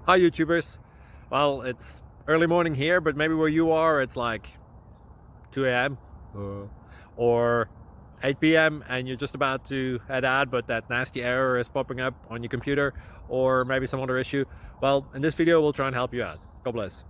Hi YouTubers. Well, it's early morning here, but maybe where you are it's like 2 a.m. or 8 p.m. and you're just about to head out, but that nasty error is popping up on your computer, or maybe some other issue. Well, in this video we'll try and help you out. God bless.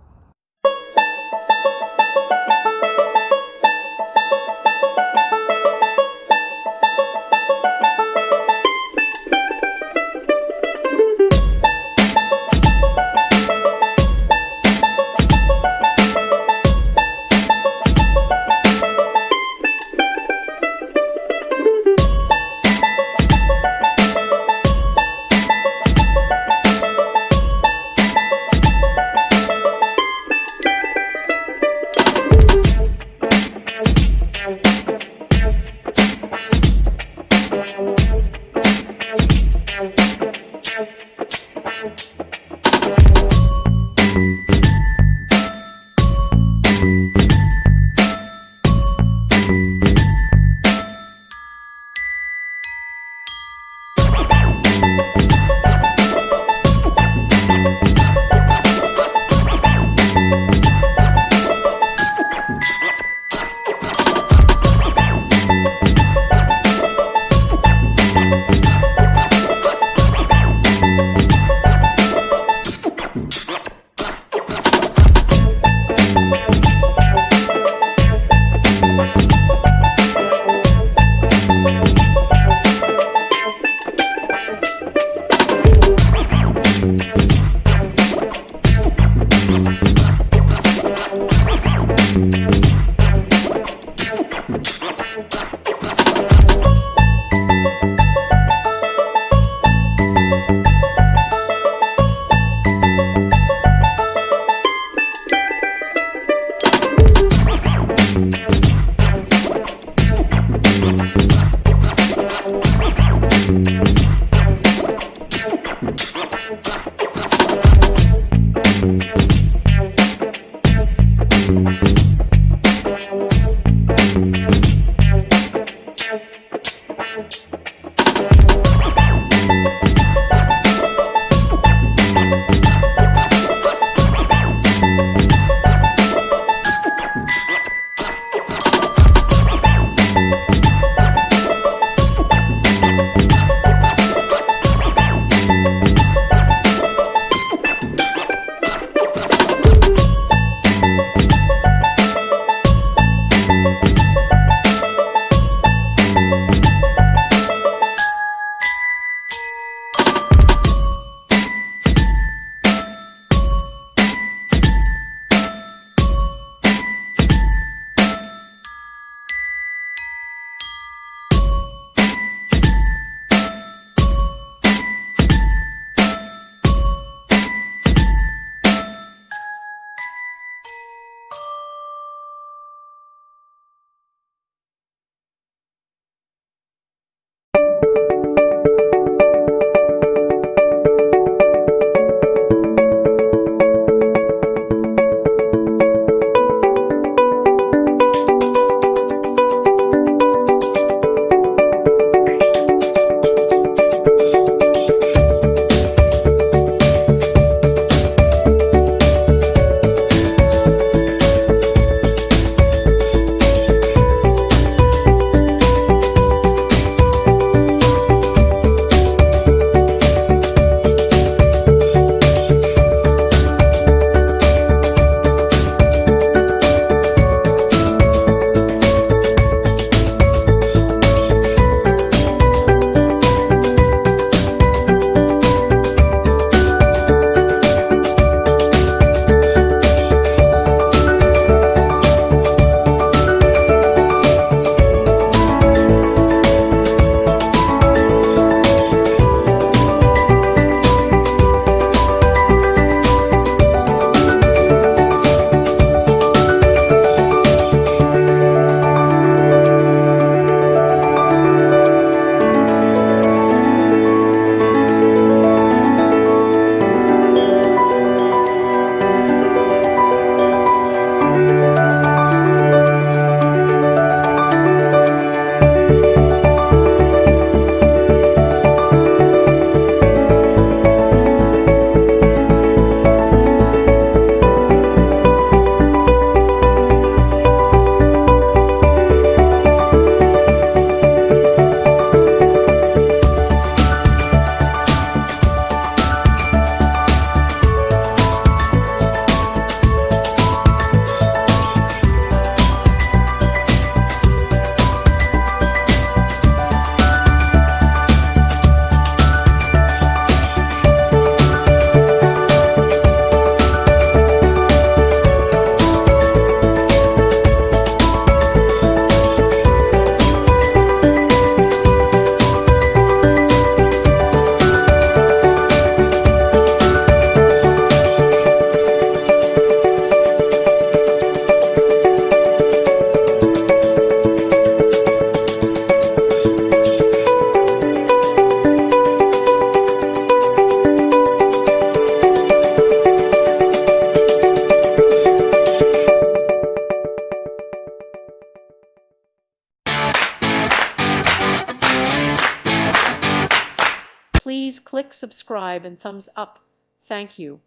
Please click subscribe and thumbs up. Thank you.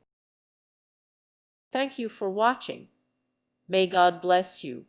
Thank you for watching. May God bless you.